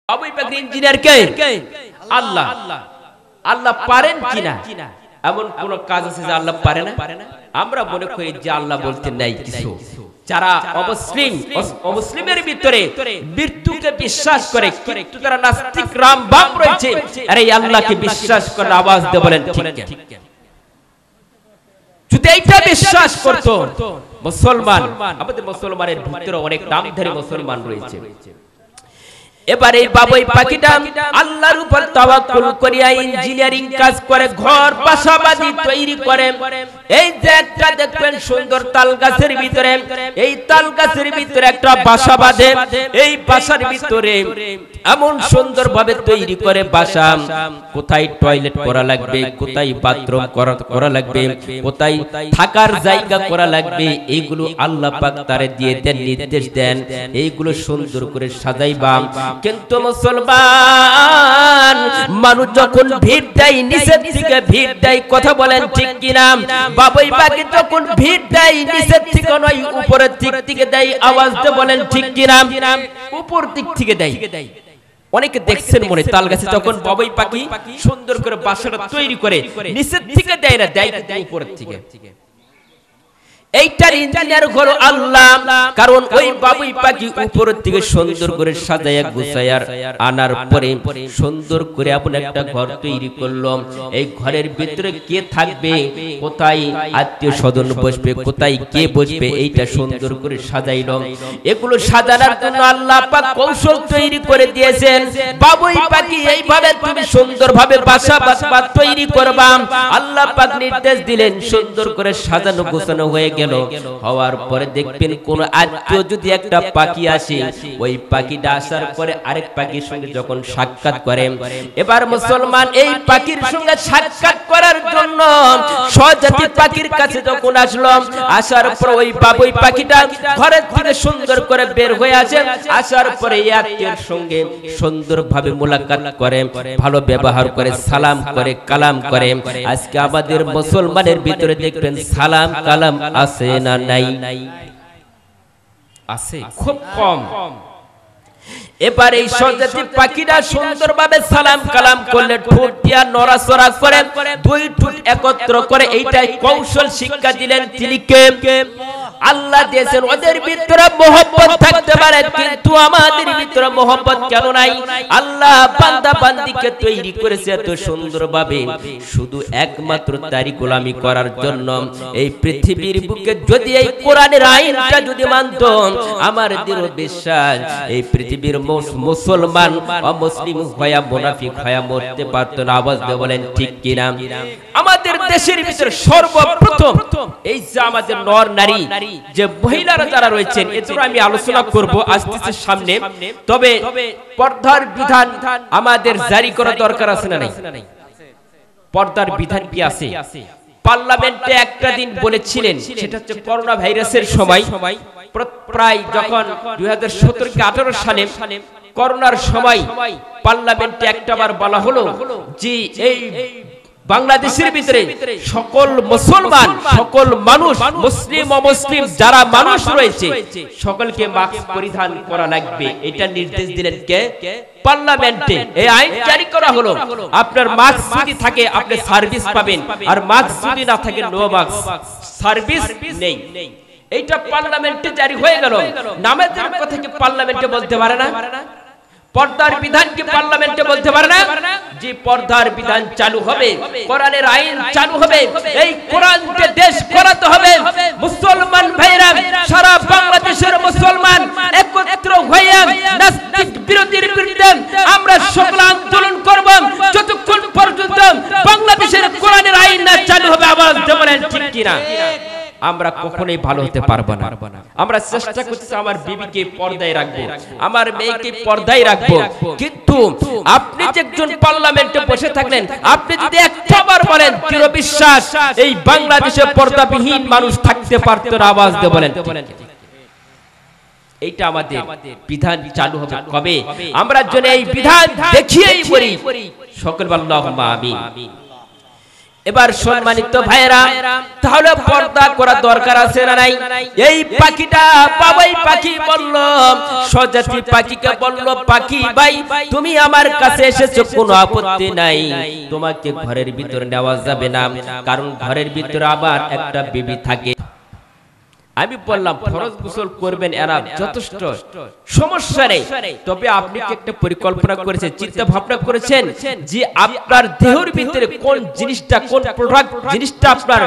বাবুই পাখির ইঞ্জিনিয়ার কে? আল্লাহ। আল্লাহ পারেন কিনা এমন কোন কাজ আছে যে আল্লাহ পারে না? আমরা মনে করি যে আল্লাহ বলতে নাই কিছু। যারা অমুসলিমের ভিতরে মৃত্যুকে বিশ্বাস করে, কিন্তু তারা নাস্তিক রামবাম রয়েছে, আরে আল্লাহকে বিশ্বাস করে আওয়াজ দিয়ে বলেন ঠিক না? যদি এইটা বিশ্বাস করত মুসলমান, আমাদের মুসলমানের ভিতরে অনেক নামধারী মুসলমান রয়েছে। এবারে বাবুই পাখিটা আল্লাহর উপর তাওয়াক্কুল করিয়া ইঞ্জিনিয়ারিং কাজ করে, ঘর বাসাবাড়ি তৈরি করে। এই যে একটা দেখবেন সুন্দর তাল গাছের ভিতরে, এই তাল গাছের ভিতরে একটা বাসা বাঁধে। এই বাসার ভিতরে এমন সুন্দর ভাবে তৈরি করে বাসা, কোথায় টয়লেট করা লাগবে, কোথায় বাথরুম করা লাগবে, কোথায় থাকার জায়গা করা লাগবে, এইগুলো আল্লাহ পাক তারে দিয়ে দেন, নির্দেশ দেন। এইগুলো সুন্দর করে সাজাইবা। কিন্তু মুসলমান মানুষ যখন ভিড় দেয়, নিচের দিকে ভিড় দেয়, কথা বলেন ঠিক কিনা? বাবুই পাখি যখন ভিড় দেয়, নিচের থেকে নয় উপরের দিক থেকে দেয়, আওয়াজ দিয়ে বলেন ঠিক কিনা? উপর দিক থেকে দেয়। অনেকে দেখছেন মনে তাল গাছে যখন বাবুই পাখি সুন্দর করে বাসাটা তৈরি করে, নিচের থেকে দেয় না, দেয় উপরের থেকে। এইটার ইঞ্জিনিয়ার হলো আল্লাহ। কারণ ওই বাবুই পাখি উপরের থেকে সুন্দর করে সাজায়া গুছায়া আনার পরে সুন্দর করে আপন একটা ঘর তৈরি করলো। এই ঘরের ভিতরে কে থাকবে, কোথায় আত্মীয় স্বজন বসবে, কোথায় কে বসবে, এইটা সুন্দর করে সাজাইলো। এগুলো সাজানোর জন্য আল্লাহ পাক কৌশল তৈরি করে দিয়েছেন। বাবুই পাখি এইভাবে তুমি সুন্দরভাবে বাসা তৈরি করবা। আল্লাহ পাক নির্দেশ দিলেন, সুন্দর করে সাজানো গোছানো হয়ে গেল। হওয়ার পরে দেখবেন কোন আত্মীয় যদি একটা পাখি আসে, ওই পাখিটা আসার পরে আরেক পাখির সঙ্গে যখন সাক্ষাৎ করে, এবার মুসলমান এই পাখির সঙ্গে সাক্ষাৎ করার জন্য স্বজাতি পাখির কাছে যখন আসলো, আসার পর ওই বাবুই পাখিটা ঘরের থেকে সুন্দর করে বের হয়ে আসে। আসার পরে এই আত্মীয়ের সঙ্গে সুন্দরভাবে মুলাকাত করে, ভালো ব্যবহার করে, সালাম করে, কালাম করে। আজকে আমাদের মুসলমানের ভিতরে দেখবেন সালাম কালাম আছে না নাই? আছে, খুব কম। এবার এই স্বজাতি পাখিটা সুন্দরভাবে সালাম কালাম করলে ঠোঁট দিয়া নড়াচড়া করে, দুই ঠোঁট একত্র করে, এইটাই কৌশল শিক্ষা দিলেন তিনি কে? আল্লাহ দিয়েছেন। ওদের ভিতরে মোহব্বত থাকতে পারে, কিন্তু আমাদের ভিতরে মোহব্বত কেন নাই? আল্লাহ বান্দা বান্দিকে তৈরি করেছে এত সুন্দরভাবে শুধু একমাত্র তারই গোলামি করার জন্য। এই পৃথিবীর বুকে যদি এই কোরআনের আইনটা যদি মানত, আমার দৃঢ় বিশ্বাস এই পৃথিবীর মুসলমান অমুসলিম হয়া মুনাফিক হয়া মরতে পারত না। আওয়াজ দিয়ে বলেন ঠিক কিনা? আমাদের দেশের ভিতরে সর্বপ্রথম এই যে আমাদের নর নারী যে মহিলারা যারা রয়েছেন, এর আমি আলোচনা করব আস্তে সামনে। তবে পর্দার বিধান আমাদের জারি করা দরকার আছে না নাই? পর্দার বিধান কি আছে? পার্লামেন্টে একটা দিন বলেছিলেন, সেটা হচ্ছে করোনা ভাইরাসের সময়, প্রায় যখন 2017-18 সালে করোনার সময় পার্লামেন্টে একটাবার বলা হলো যে এই বাংলাদেশের ভিতরে সকল মুসলমান, সকল মানুষ, মুসলিম অমুসলিম যারা মানুষ রয়েছে, সকলকে মাস্ক পরিধান করা লাগবে। এটা নির্দেশ দিলেন কে? পার্লামেন্টে এই আইন জারি করা হলো। আপনার মাস্ক যদি থাকে আপনি সার্ভিস পাবেন, আর মাস্ক যদি না থাকে নো মাস্ক, সার্ভিস নেই। এইটা পার্লামেন্টে জারি হয়ে গেল। নামাজের কথা কি পার্লামেন্টে বলতে পারে না? পর্দার বিধান কি পার্লামেন্টে বলতে পারে না? যে পর্দার বিধান চালু হবে, কোরআনের আইন চালু হবে, এই কোরআনকে দেশ করাতে হবে। মুসলমান ভাইরা, সারা বাংলাদেশের মুসলমান একত্র হয়ে নাস্তিক বিরোধীর বিরুদ্ধে আমরা সকল আন্দোলন করব যতক্ষণ পর্যন্ত বাংলাদেশের কোরআনের আইন না চালু হবে। আওয়াজ দিয়ে বলেন ঠিক কিনা? আমরা কখনোই ভালো হতে পারবো না। আমরা চেষ্টা করছি আমার বিবিকে পর্দায় রাখবো, আমার মেয়েকে পর্দায় রাখবো, কিন্তু আপনি যে একজন পার্লামেন্টে বসে থাকলেন, আপনি যদি একবার বলেন দৃঢ় বিশ্বাস এই বাংলাদেশে পর্দাবিহীন মানুষ থাকতে পারত না। আওয়াজ দিয়ে বলেন। এইটা আমাদের বিধান চালু হবে কবে? আমরা যেন এই বিধান দেখিয়েই বলি সকল আল্লাহুম্মা আমিন। এবার সম্মানিত ভাইরা, তাহলে পর্দা করা দরকার আছে না নাই? এই পাখিটা বাবাই পাখি বলল, স্বজাতি পাখিকে বলল, পাখি ভাই তুমি আমার কাছে এসেছো, কোনো আপত্তি নাই, তোমাকে ঘরের ভিতরে নেওয়া যাবে না, কারণ ঘরের ভিতরে আবার একটা বিবি থাকে। আমি বললাম ফরজ গোসল করবেন, এরা যথেষ্ট, সমস্যা নেই। তবে আপনি কি একটা পরিকল্পনা করেছেন, চিন্তা ভাবনা করেছেন যে আপনার দেহের ভিতরে কোন জিনিসটা, কোন প্রোডাক্ট জিনিসটা আপনার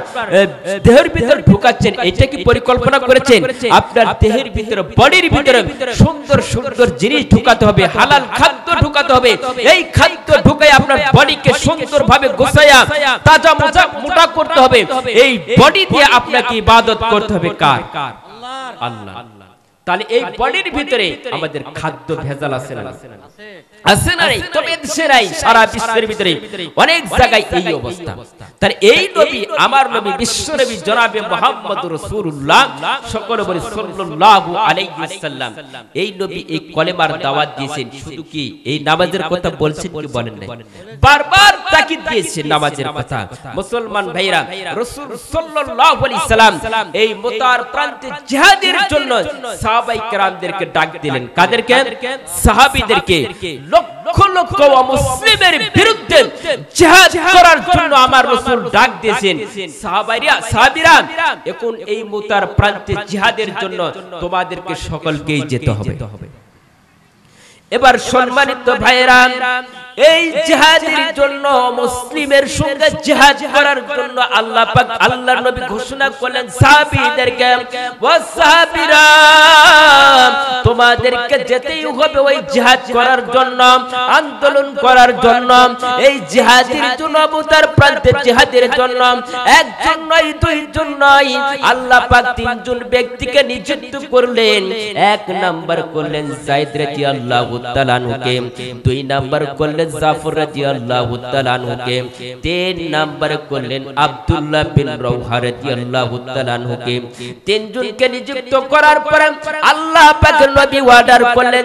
দেহের ভিতরে ঢুকাচ্ছেন, এটা কি পরিকল্পনা করেছেন? আপনার দেহের ভিতরে, বডির ভিতরে সুন্দর সুন্দর জিনিস ঢুকাতে হবে, হালাল খাদ্য ঢুকাতে হবে। এই খাদ্য ঢুকাই আপনার বডিকে সুন্দরভাবে গোছায়া তাজা মোটা করতে হবে। এই বডি দিয়ে আপনাকে ইবাদত করতে হবে কার? আল্লাহ। তাহলে এই বডির ভিতরে আমাদের খাদ্য ভেজাল আছে না? আছে না? তবে দেশে নাই, সারা বিশ্বের ভিতরে অনেক জায়গায় এই অবস্থা। তার এই নবী, আমার নবী, বিশ্ব নবী জনাবে মুহাম্মদুর রাসূলুল্লাহ, সকলে বলি সাল্লাল্লাহু আলাইহি ওয়াসাল্লাম, এই নবী এই কলেমার দাওয়াত দিয়েছেন। শুধু কি এই নামাজের কথা বলছেন কি বলেন নাই? বারবার তাকিদ দিয়েছেন নামাজের কথা। মুসলমান ভাইরা, রাসূল সাল্লাল্লাহু আলাইহি সাল্লাম এই মুতার প্রান্তে জিহাদের জন্য সাহাবায়ে কেরামদেরকে ডাক দিলেন। কাদেরকে? সাহাবীদেরকে। লক্ষ লক্ষ মুসলিমের বিরুদ্ধে জিহাদ করার জন্য আমার রাসূল ডাক দিয়েছেন। সাহাবীরা এখন এই মুতার প্রান্তে জিহাদের জন্য তোমাদেরকে সকলকেই যেতে হবে। এবার সম্মানিত ভাইরা, এই জিহাদের জন্য, মুসলিমের সঙ্গে জিহাদ করার জন্য আল্লাহ পাক, আল্লাহর নবী ঘোষণা করলেন সাহাবীদেরকে, ও সাহাবীরা তোমাদেরকে যেতেই হবে ওই জিহাদ করার জন্য, আন্দোলন করার জন্য। এই জিহাদের জন্য, মুতার প্রান্তে জিহাদের জন্য একজন নয়, দুইজন নয়, আল্লাহ পাক তিনজন ব্যক্তিকে নিযুক্ত করলেন। এক নাম্বার করলেন যায়েদ রাদিয়াল্লাহু তাআলা আনহুকে, দুই নাম্বার করলেন জাফর রাদিয়াল্লাহু তাআলা আনহুকে, তিন নাম্বার করলেন আব্দুল্লাহ বিন রাওহা রাদিয়াল্লাহু তাআলা আনহুকে। তিনজনকে নিযুক্ত করার পরে আল্লাহ পাক নবী অর্ডার করলেন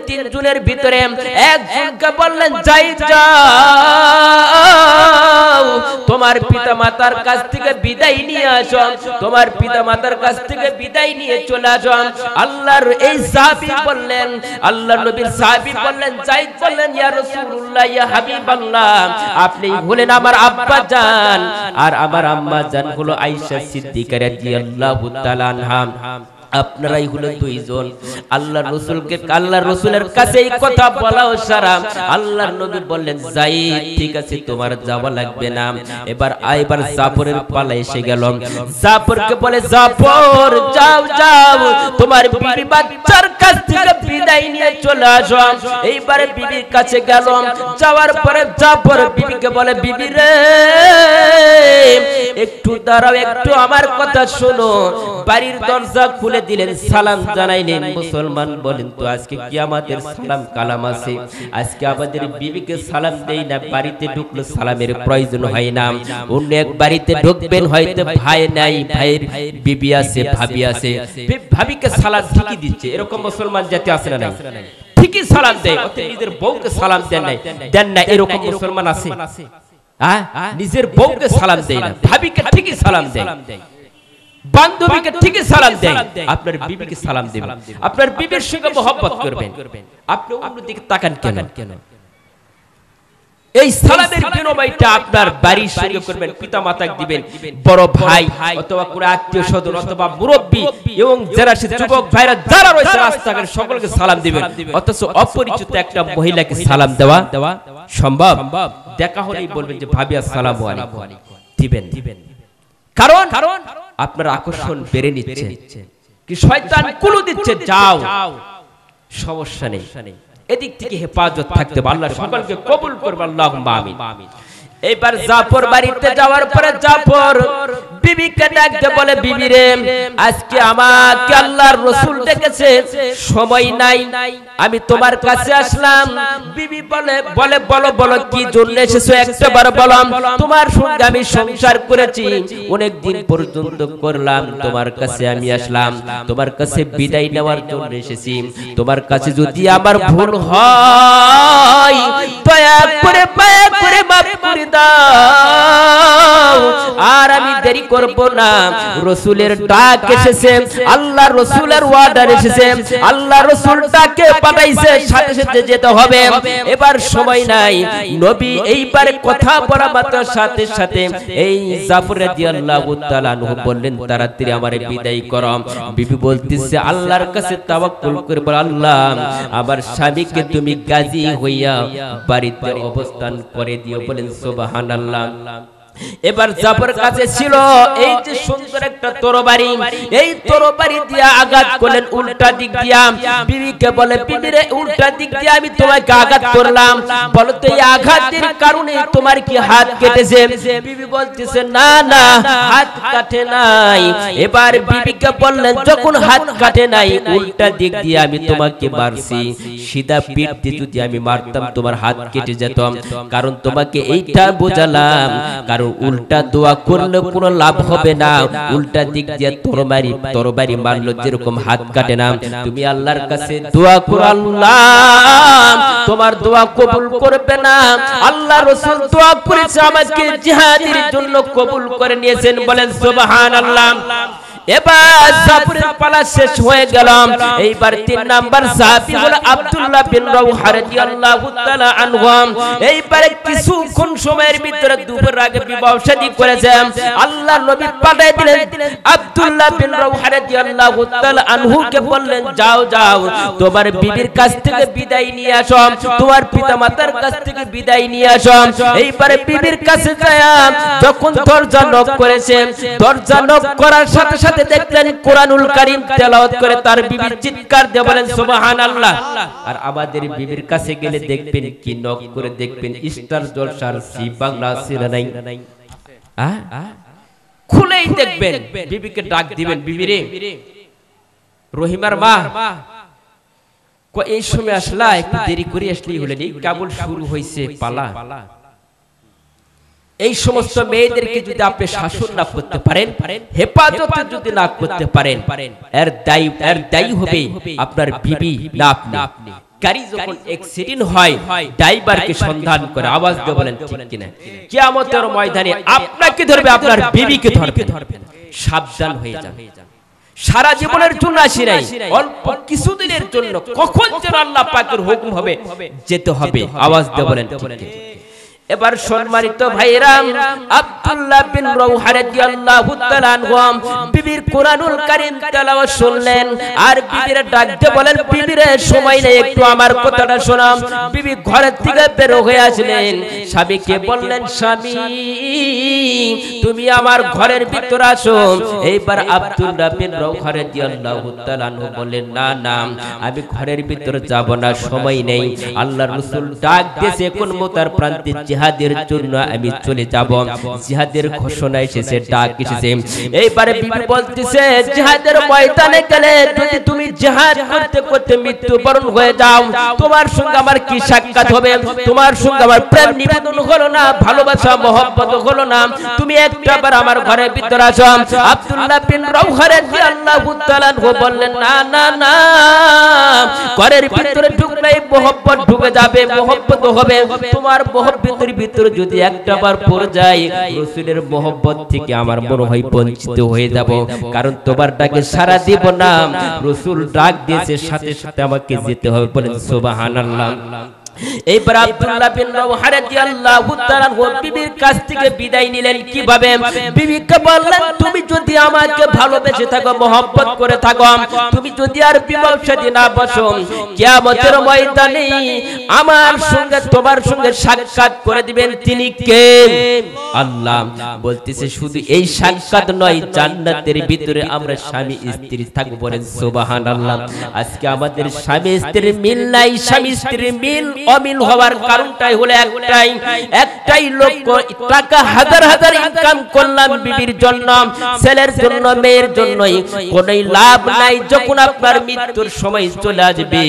তিনজনের ভিতরে একজনকে বললেন যাও, তোমার পিতামাতার কাছ থেকে বিদায় নিয়ে আসো, তোমার পিতামাতার কাছ থেকে বিদায় নিয়ে চলে আসো। আল্লাহর এই সাহাবী বললেন, আল্লাহর নবীর সাহাবী বললেন, যায়েদ বললেন, ইয়া রাসূলুল্লাহ, ইয়া হাবিবাল্লাহ, আপনি হলেন আমার আব্বা জান, আর আমার আম্মা জান হলো আয়েশা সিদ্দিকা রাদিয়াল্লাহু তাআলা আনহা, আপনারাই হলো দুইজন। আল্লাহর রাসূলকে, আল্লাহর রাসূলের কাছে এই কথা বলাও সারা। আল্লাহর নবী বললেন, যায়েদ ঠিক আছে, তোমার যাওয়া লাগবে না। এবার জাফরের পালা এসে গেল। জাফরকে বলে, জাফর যাও যাও, তোমার বিবি বাচ্চার কাছ থেকে বিদায় নিয়ে চলে আসো। এইবারে বিবির কাছে গেল। যাওয়ার পরে জাফর বিবিকে বলে, বিবি রে একটু দাঁড়াও, একটু আমার কথা শোনো। বাড়ির দরজা খুলে দিলেন, সালাম জানাইলেন। মুসলমান বলেন তো আজকে কি আমাদের সালাম কালাম আছে? আজকে আমাদের বিবিকে সালাম দেই না, বাড়িতে ঢুকলো সালামের প্রয়োজন হয় না। অন্য এক বাড়িতে ঢুকবেন, হয়তো ভাই নাই, ভাইয়ের বিবি আছে, ভাবি আছে, ভাবিকে সালাম ঠিকই দিচ্ছে। এরকম মুসলমান জাতি আছে না? ঠিকই সালাম দেয়, নিজের বউকে সালাম দেন না, এরকম মুসলমান আছে? নিজের বউকে সালাম দেয় না, ভাবিকে ঠিকই সালাম দেয়, বান্ধবীকে ঠিকই সালাম দেয়। আপনার বিবিকে সালাম দেবেন, আপনার বিবির সঙ্গে মহব্বত করবেন। আপনি অন্যদিকে তাকান কেন? এই সালামের বিনিময়টা আপনার বাড়ির সঙ্গে করবেন, পিতা মাতাকে দিবেন, বড় ভাই অথবা কোনো আত্মীয় স্বজন অথবা মুরব্বী এবং যারা যুবক ভাইরা যারা রয়েছে রাস্তাঘাটে সকলকে সালাম দিবেন। অথচ অপরিচিত একটা মহিলাকে সালাম দেওয়া সম্ভব? দেখা হলেই বলবেন যে ভাবি আসসালামু আলাইকুম, দিবেন। কারণ আপনার আকর্ষণ বেড়ে নিচ্ছে, কি শয়তান কুলু দিচ্ছে, যাও, সমস্যা নেই। এদিক থেকে হেফাজত থাকতে হবে। আল্লাহ সকলকে কবুল করবে, আল্লাহুম্মা আমিন। এবার জাফর বাড়িতে যাওয়ার পরে জাফর বিবিকে ডাকতে বলে, বিবি রে আজকে আমাকে আল্লাহর রাসূল ডেকেছে, সময় নাই, আমি তোমার কাছে আসলাম। বিবি বলে বলো কি জন্য এসেছো, একবার বলো। তোমার সঙ্গে আমি সংসার করেছি, অনেক দিন পর্যন্ত করলাম, তোমার কাছে আমি আসলাম, তোমার কাছে বিদায় নেওয়ার জন্য এসেছি। তোমার কাছে যদি আমার ভুল হয় দয়া করে করে মাফ করে দাও আর আমি দেরি করব না রাসূলের ডাক এসেছে আল্লাহ রাসূলের অর্ডার এসেছে আল্লাহ রাসূল ডাকে পাঠাইছে সাথে সাথে যেতে হবে এবার সময় নাই নবী এইবার কথা বলা মাত্র সাথে সাথে এই জাফর রাদিয়াল্লাহু তাআলা আনহু বললেন তাড়াতাড়ি আমারে বিদায় করো বিবি বলতেছে আল্লাহর কাছে তাওয়াক্কুল করে বল আল্লাহ আমার স্বামীকে তুমি গাজী হইয়া বাড়িতে অবস্থান করে দিও বলেন সুবহানাল্লাহ এবার জাফর কাছে ছিল এই যে সুন্দর একটা তরবারি এই তরবারি দিয়া আঘাত করলেন উল্টা দিক দিয়া বিবিকে বলে বিবিরে উল্টা দিক দিয়া আমি তোমাকে আঘাত করলাম বলো তো এই আঘাতের কারণে তোমার কি হাত কেটেছে বিবি বলতেছে না না হাত কাটে নাই এবার বিবিকে বললেন যখন হাত কাটে নাই উল্টা দিক দিয়ে আমি তোমাকে মারছি সিধা পিঠ দিয়ে যদি আমি মারতাম তোমার হাত কেটে যেত কারণ তোমাকে এইটা বোঝালাম কারণ উল্টা দোয়া করলে কোনো লাভ হবে না উল্টা দিক দিয়ে তরবারি মারলো যেরকম হাত কাটে না তুমি আল্লাহর কাছে দোয়া করো আল্লাহ তোমার দোয়া কবুল করবে না আল্লাহ রাসূল দোয়া করেছে আমাকে জিহাদের জন্য কবুল করে নিয়েছেন বলেন সুবহানাল্লাহ এবার জাফরের পালা শেষ হয়ে গেল এইবার 3 নাম্বার সাহাবী হলো আব্দুল্লাহ বিন রাওহা রাদিয়াল্লাহু তাআলা আনহু এইবার কিছুক্ষণ সময়ের ভিতরে দুপুর আগে বিবাহ শাদী করেছে আল্লাহর নবী পাঠিয়ে দিলেন আব্দুল্লাহ বিন রাওহা রাদিয়াল্লাহু তাআলা আনহুকে বললেন যাও যাও তোমার বিবির কাছ থেকে বিদায় নিয়ে আসো তোমার পিতামাতার কাছ থেকে বিদায় নিয়ে আসো এইবার বিবির কাছে যায় যখন দরজা নক করেছে দরজা নক করার সাথে সাথে দেখলেন কোরআনুল কারীম তেলাওয়াত করে তার বিবির চিৎকার দিয়ে বলেন সুবহানাল্লাহ আর আমাদের বিবির কাছে গেলে দেখবেন কি নক করে দেখবেন স্টার জলসার সি বাংলা সিরা নাই খুলেই দেখবেন বিবিকে ডাক দিবেন বিবিরে রহিমার মা এই সময় আসলা একটু দেরি করে আসলেই হলেন এই কেবল শুরু হয়েছে পালা এই সমস্ত মেয়েদেরকে যদি আপনি শাসন না করতে পারেন হেফাজত যদি না করতে পারেন এর দায়ী হবে আপনার বিবি না আপনি গাড়ি যখন অ্যাক্সিডেন্ট হয় ড্রাইভারকে সন্ধান করে আওয়াজ দিয়ে বলেন ঠিক কিনা কিয়ামতের ময়দানে আপনাকে ধরবে আপনার বিবিকে ধরবে সাবধান হয়ে যান সারা জীবনের জন্য আসি নাই অল্প কিছুদিনের জন্য কখন যেন আল্লাহ পাকের হুকুম হবে যেতে হবে আওয়াজ দিয়ে বলেন ঠিক কিনা এবার সম্মানিত ভাইরা আব্দুল্লাহ বিন রাওহা রাদিয়াল্লাহু তাআলা আনহু বিবির কোরআনুল কারীম তেলাওয়াত শুনলেন আর বিবির ডাক দিয়ে বলেন বিবিরে সময় নেই একটু আমার কথাটা শোনো বিবি ঘর থেকে বের হয়ে আসলেন স্বামীকে বললেন স্বামী তুমি আমার ঘরের ভিতর আসো এইবার আব্দুল্লাহ বিন রাওহা রাদিয়াল্লাহু তাআলা আনহু বললেন না না আমি ঘরের ভিতর যাব না সময় নেই আল্লাহর রাসূল ডাক দিয়েছে কোন মোতার প্রান্তে জিহাদের জন্য আমি চলে যাব জিহাদের ঘোষণা এসেছে ডাক এসেছে এইবারে বিবি বলতেছে জিহাদের ময়দানে গেলে যদি তুমি জিহাদ করতে করতে মৃত্যুবরণ হয়ে যাও তোমার সঙ্গে আমার কি সাক্ষাৎ হবে তোমার সঙ্গে আমার প্রেম নিবেদন হলো না ভালোবাসা মহব্বত হলো না তুমি একটাবার আমার ঘরের ভিতরে আসো আব্দুল্লাহ বিন রাওহা রাদিয়াল্লাহু তাআলা বললেন না না না ঘরের ভিতরে ঢুকলেই মহব্বত ঢুকে যাবে মহব্বত হবে তোমার মহব্বতের ভিতরে যদি একটাবার পড়ে যায় রাসূলের মহব্বত থেকে আমার মনে হয় বঞ্চিত হয়ে যাব কারণ তোমার ডাকে সাড়া দিব না রাসূল ডাক দিয়েছে সাথে সাথে আমাকে যেতে হবে বলেন সুবহানাল্লাহ এইবার আব্দুল্লাহ বিন রাওহা রাদিয়াল্লাহু তাআলা বিবির কাছ থেকে বিদায় নিলেন কিভাবে বিবিকে বললেন তুমি যদি আমাকে ভালোবেসে থাকো মহব্বত করে থাকো তুমি যদি আর বিবাহ শাদী না বসো কিয়ামতের ময়দানে আমার সঙ্গে তোমার সঙ্গে সাক্ষাৎ করে দিবেন তিনি কে আল্লাহ বলতেছে শুধু এই সাক্ষাৎ নয় জান্নাতের ভিতরে আমরা স্বামী স্ত্রী থাকবো বলেন সুবহানাল্লাহ আজকে আমাদের স্বামী স্ত্রীর মিল নাই স্বামী স্ত্রীর মিল অমিল হওয়ার কারণটাই হলো একটাই লক্ষ্য টাকা হাজার হাজার ইনকাম করলাম বিবির জন্য ছেলের জন্য মেয়ের জন্যই কোনোই লাভ নাই যখন আপনার মৃত্যুর সময় চলে আসবে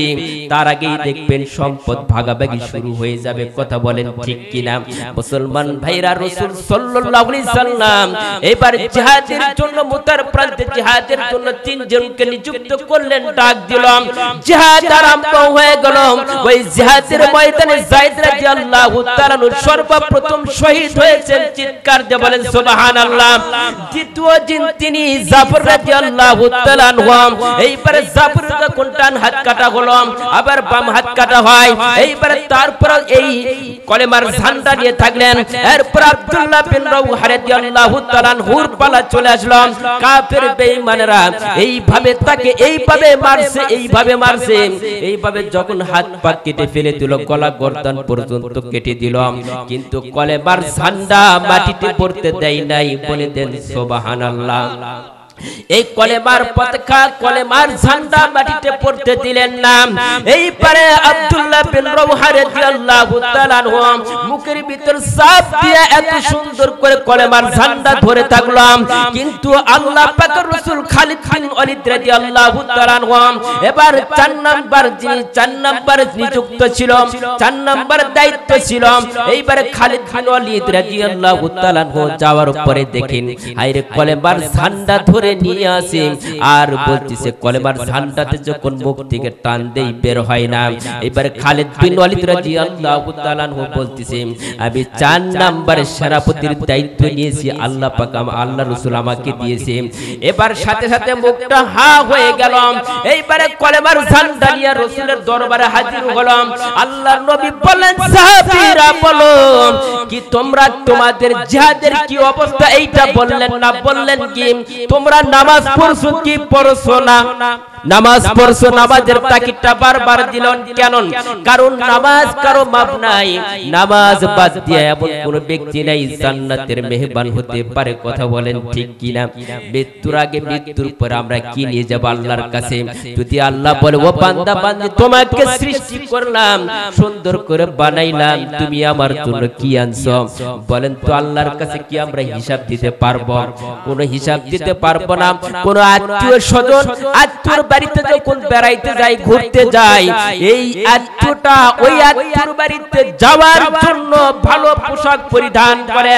তার আগেই দেখবেন সম্পদ ভাগাভাগি শুরু হয়ে যাবে কথা বলেন ঠিক কিনা মুসলমান ভাইরা রাসূল সাল্লাল্লাহু আলাইহি সাল্লাম এবার জিহাদের জন্য মুতার প্রান্তে জিহাদের জন্য 3 জনকে নিযুক্ত করলেন ডাক দিলাম জিহাদ আরম্ভ হয়ে গেল ওই জিহাদের ময়দানে যায়েদ রাদিয়াল্লাহু তাআলা সর্ব সর্বপ্রথম শহীদ হয়েছেন, চিৎকার দিয়ে বলেন সুবহানাল্লাহ। দ্বিতীয় দিন তিনি জাফর রাদিয়াল্লাহু তাআলা আনহু, এইবারে জাফর যখন ডান হাত কাটা হলো, আবার বাম হাত কাটা হয়, এইবারে তারপর এই কলেমার ঝান্ডা নিয়ে থাকলেন। এরপর আব্দুল্লাহ বিন রাওহা রাদিয়াল্লাহু তাআলা আনহুর পালা চলে আসলো। কাফের বেঈমানেরা এইভাবে তাকে এইভাবে মারছে, এইভাবে মারছে, এইভাবে যখন হাত পা কেটে ফেলে দিল, গলা গর্দান পর্যন্ত কেটে দিল, কিন্তু কলেমার ঝান্ডা মাটিতে পড়তে দেয় নাই। বলে দেন সুবহানাল্লাহ। এই কলেমার পতাকা, কলেমার ঝান্ডা মাটিতে পড়তে দিলেন না। এইবারে আব্দুল্লাহ বিন রাওহা রাদিয়াল্লাহু তাআলা আনহু মুখের ভিতর চাপ দিয়ে এত সুন্দর করে কলেমার ঝান্ডা ধরে থাকলাম, কিন্তু আল্লাহ পাকের রাসূল খালিদ বিন ওয়ালিদ রাদিয়াল্লাহু তাআলা আনহু এবার 4 নাম্বার নিযুক্ত ছিল, 4 নাম্বার দায়িত্ব ছিল। এইবারে খালিদ বিন ওয়ালিদ রাদিয়াল্লাহু তাআলা আনহু যাওয়ার পরে দেখেন আইরে কলেমার ঝান্ডা ধরে নিয়ে আসে, আর বলতেছে কলেমার ঝান্ডাতে যখন মুখ থেকে টান দেই বের হয় না। এবারে খালিদ বিন ওয়ালিদ রাদিয়াল্লাহু তাআলা আনহু বলতেছে আমি 4 নম্বরের সেনাপতির দায়িত্ব নিয়েছি, আল্লাহ পাক আল্লাহ রাসূল আমাকে দিয়েছে। এবার সাথে সাথে মুখটা হা হয়ে গেল। এইবারে কলেমার ঝান্ডা নিয়ে রাসূলের দরবারে হাজির হলাম। আল্লাহর নবী বলেন সাহাবীরা বলো কি তোমরা তোমাদের জিহাদের কি অবস্থা, এইটা বললেন না, বললেন কি তোমরা নামাজ পড়ছো কি পড়ছো না? নামাজ পড়ছো, নামাজের তাকিদটা বারবার দিলেন কেন? কারণ নামাজ কারো মাপ নাই, নামাজ বাদ দিয়ে এমন কোন ব্যক্তি নাই জান্নাতের মেহমান হতে পারে। কথা বলেন ঠিক কিনা? মৃত্যুর আগে মৃত্যুর পর আমরা কি নিয়ে যাব আল্লাহর কাছে? যদি আল্লাহ বলে ও বান্দা বান্দি তোমাকে সৃষ্টি করলাম, সুন্দর করে বানাইলাম, তুমি আমার জন্য কি আনছো? বলেন তো আল্লাহর কাছে কি আমরা হিসাব দিতে পারবো? কোন হিসাব দিতে পারবো না। কোন আত্মীয় স্বজন আত্মীয়র বাড়িতে যখন বেড়াইতে যাই, ঘুরতে যাই, এই আত্মীয়টা ওই আত্মীয়র বাড়িতে যাওয়ার জন্য ভালো পোশাক পরিধান করে,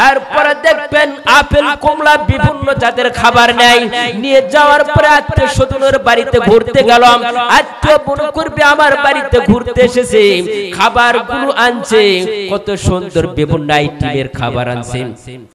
এরপরে দেখবেন আপেল কমলা বিভিন্ন জাতের খাবার নেয়, নিয়ে যাওয়ার পরে আত্মীয় স্বজনের বাড়িতে ঘুরতে গেলাম, আত্মীয় মনে করবে আমার বাড়িতে ঘুরতে এসেছে, খাবার গুলো আনছে, কত সুন্দর বিভিন্ন আইটেমের খাবার আনছে।